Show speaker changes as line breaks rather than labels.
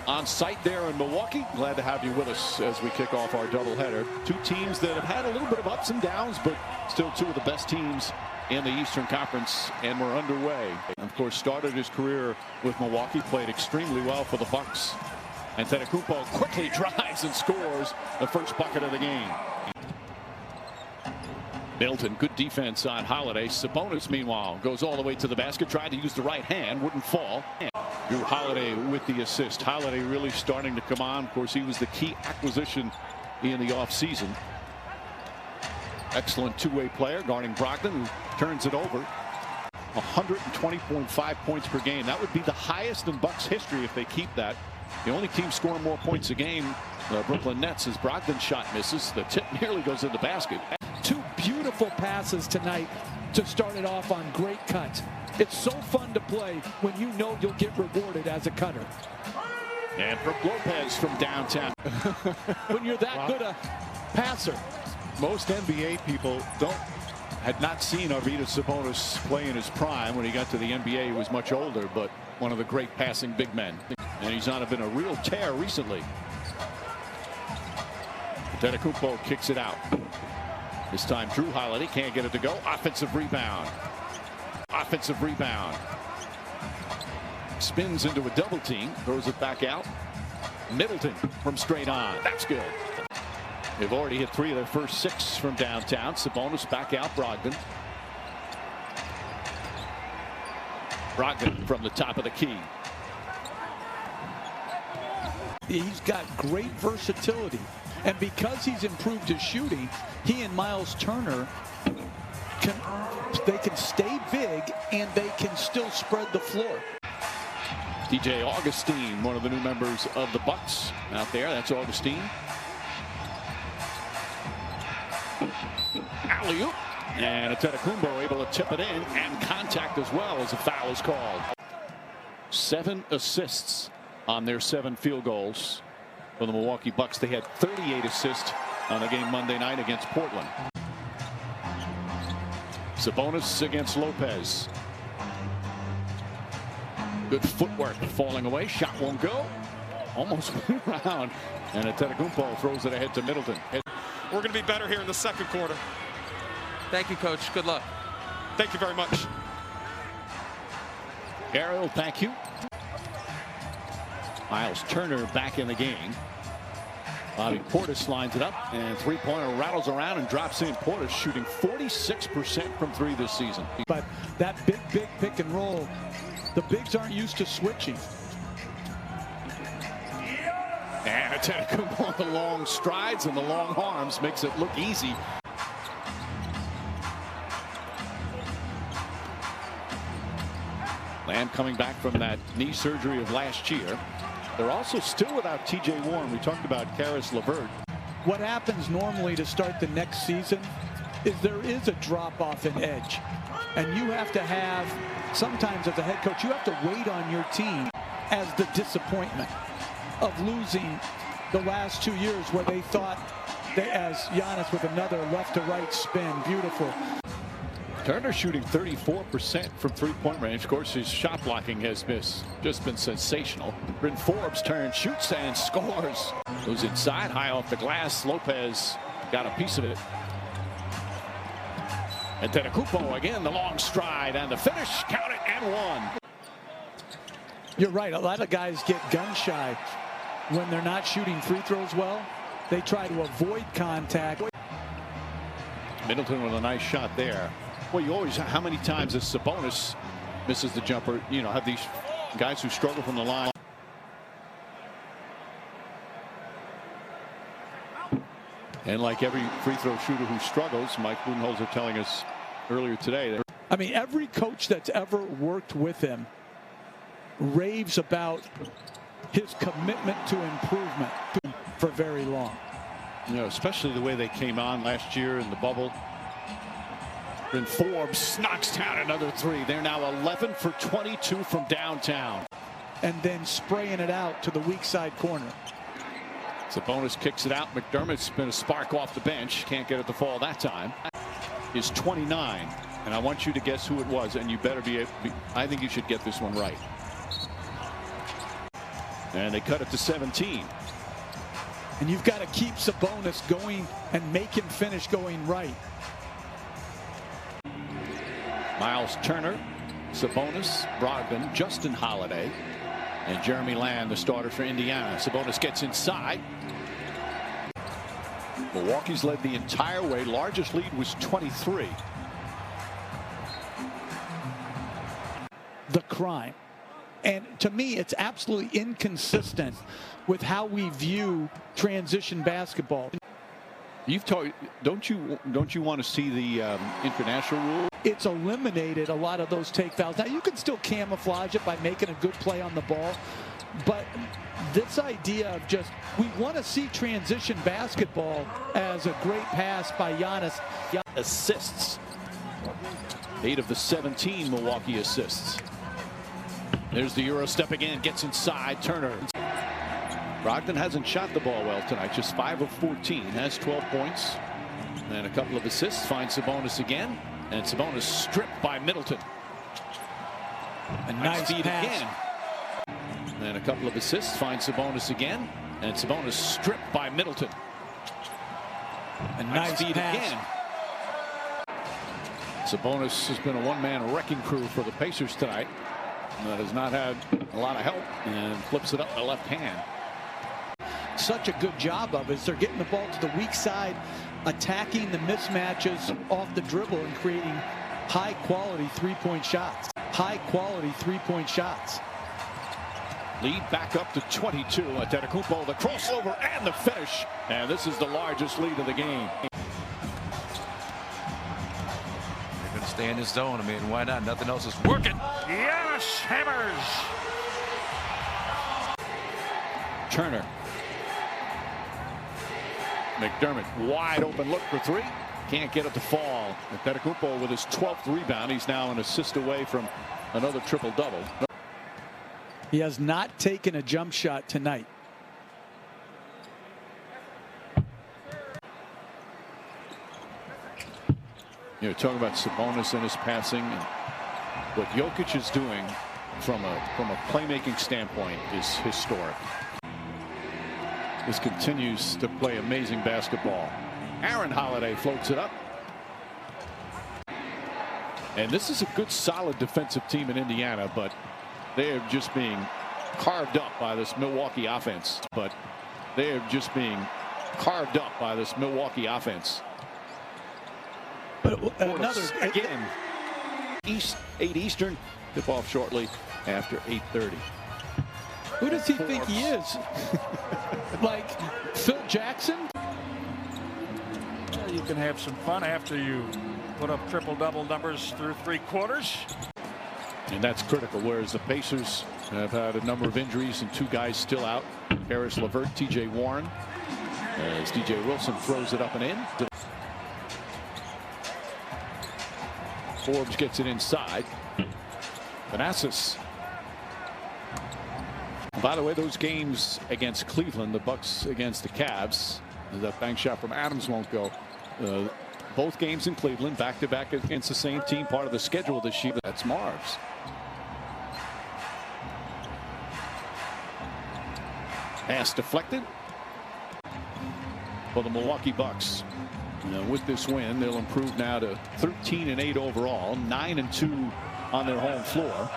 on site there in Milwaukee. Glad to have you with us as we kick off our doubleheader. Two teams that have had a little bit of ups and downs, but still two of the best teams in the Eastern Conference, and we're underway. Of course, started his career with Milwaukee, played extremely well for the Bucks. Antetokounmpo quickly drives and scores the first bucket of the game. Milton, good defense on Holiday. Sabonis, meanwhile, goes all the way to the basket, tried to use the right hand, wouldn't fall. Drew Holiday with the assist. Holiday really starting to come on. Of course, he was the key acquisition in the offseason. Excellent two-way player, guarding Brogdon, who turns it over. 120.5 points per game. That would be the highest in Bucks history if they keep that. The only team scoring more points a game, the Brooklyn Nets, as Brogdon's shot misses. The tip nearly goes in the basket.
Two beautiful passes tonight to start it off on great cuts. It's so fun to play when you know you'll get rewarded as a cutter.
And Brook Lopez from downtown.
When you're that good a passer.
Most NBA people had not seen Arvydas Sabonis play in his prime. When he got to the NBA, he was much older, but one of the great passing big men. And he's on been a real tear recently. Antetokounmpo kicks it out. This time Drew Holiday can't get it to go. Offensive rebound. Offensive rebound. Spins into a double team. Throws it back out. Middleton from straight on. That's good. They've already hit 3 of their first 6 from downtown. Sabonis back out. Brogdon. Brogdon from the top of the key.
He's got great versatility. And because he's improved his shooting, he and Miles Turner can stay big and they can still spread the floor.
DJ Augustine, one of the new members of the Bucks out there. That's Augustine. Alley-oop. And Antetokounmpo able to tip it in, and contact as well as a foul is called. 7 assists on their 7 field goals for the Milwaukee Bucks. They had 38 assists on the game Monday night against Portland. Sabonis against Lopez. Good footwork, falling away. Shot won't go. Almost went around. And Antetokounmpo throws it ahead to Middleton.
We're going to be better here in the second quarter.
Thank you, Coach. Good luck.
Thank you very much.
Ariel, thank you. Miles Turner back in the game. Bobby Portis lines it up, and three-pointer rattles around and drops in. Portis shooting 46% from 3 this season.
But that big pick and roll, the bigs aren't used to switching.
And Antetokounmpo, the long strides and the long arms makes it look easy. Lamb coming back from that knee surgery of last year. They're also still without T.J. Warren. We talked about Karis LeVert.
What happens normally to start the next season is there is a drop-off in edge. And you have to have, sometimes as a head coach, you have to wait on your team as the disappointment of losing the last 2 years where they thought, as Giannis with another left-to-right spin, beautiful.
Turner shooting 34% from three-point range. Of course, his shot blocking has just been sensational. Bryn Forbes turns, shoots, and scores. Goes inside, high off the glass. Lopez got a piece of it. And Antetokounmpo again, the long stride and the finish. Count it, and 1.
You're right. A lot of guys get gun shy when they're not shooting free throws well. They try to avoid contact.
Middleton with a nice shot there. Well, you always, how many times as Sabonis misses the jumper, you know, have these guys who struggle from the line. And like every free throw shooter who struggles, Mike Budenholzer telling us earlier today.
I mean, every coach that's ever worked with him raves about his commitment to improvement for very long.
You know, especially the way they came on last year in the bubble. Then Forbes knocks down another 3. They're now 11 for 22 from downtown.
And then spraying it out to the weak side corner.
Sabonis kicks it out. McDermott's been a spark off the bench. Can't get it to fall that time. Is 29. And I want you to guess who it was. And you better be, I think you should get this one right. And they cut it to 17.
And you've got to keep Sabonis going and make him finish going right.
Miles Turner, Sabonis, Brogdon, Justin Holiday, and Jeremy Lamb, the starter for Indiana. Sabonis gets inside. Milwaukee's led the entire way. Largest lead was 23.
The crime. And to me, it's absolutely inconsistent with how we view transition basketball.
You've talked, don't you want to see the international rule?
It's eliminated a lot of those take fouls. Now you can still camouflage it by making a good play on the ball, but this idea of just, we want to see transition basketball as a great pass by Giannis.
Assists. 8 of the 17 Milwaukee assists. There's the Euro step again, gets inside. Turner. Brogdon hasn't shot the ball well tonight, just 5 of 14, has 12 points and a couple of assists. Finds Sabonis again, and Sabonis stripped by Middleton.
A nice
feed
pass.
again. And a couple of assists. Finds Sabonis again, and Sabonis stripped by Middleton.
A nice
feed
pass.
again. Sabonis has been a one-man wrecking crew for the Pacers tonight. That has not had a lot of help, and flips it up the left hand.
Such a good job of it. They're getting the ball to the weak side, attacking the mismatches off the dribble and creating high-quality three-point shots. High-quality three-point shots.
Lead back up to 22. Antetokounmpo, the crossover and the finish. And this is the largest lead of the game.
They're going to stay in this zone. I mean, why not? Nothing else is working.
Giannis hammers.
Turner. McDermott, wide open look for 3. Can't get it to fall. Antetokounmpo with his 12th rebound. He's now an assist away from another triple-double.
He has not taken a jump shot tonight.
You know, talking about Sabonis and his passing, and what Jokic is doing from a playmaking standpoint is historic. This continues to play amazing basketball. Aaron Holiday floats it up. And this is a good, solid defensive team in Indiana, but they are just being carved up by this Milwaukee offense. But they are just being carved up by this Milwaukee offense.
But another
again. 8 Eastern. Tip off shortly after 8:30.
Who does he think he is? Like Phil Jackson?
You can have some fun after you put up triple-double numbers through 3 quarters.
And that's critical, whereas the Pacers have had a number of injuries and 2 guys still out. Harris LeVert, TJ Warren, as DJ Wilson throws it up and in. Forbes gets it inside. Thanasis. By the way, those games against Cleveland, the Bucks against the Cavs, that bank shot from Adams won't go. Both games in Cleveland, back-to-back against the same team, part of the schedule this year. That's Marv's. Pass deflected for the Milwaukee Bucks. With this win, they'll improve now to 13-8 overall, 9-2 on their home floor.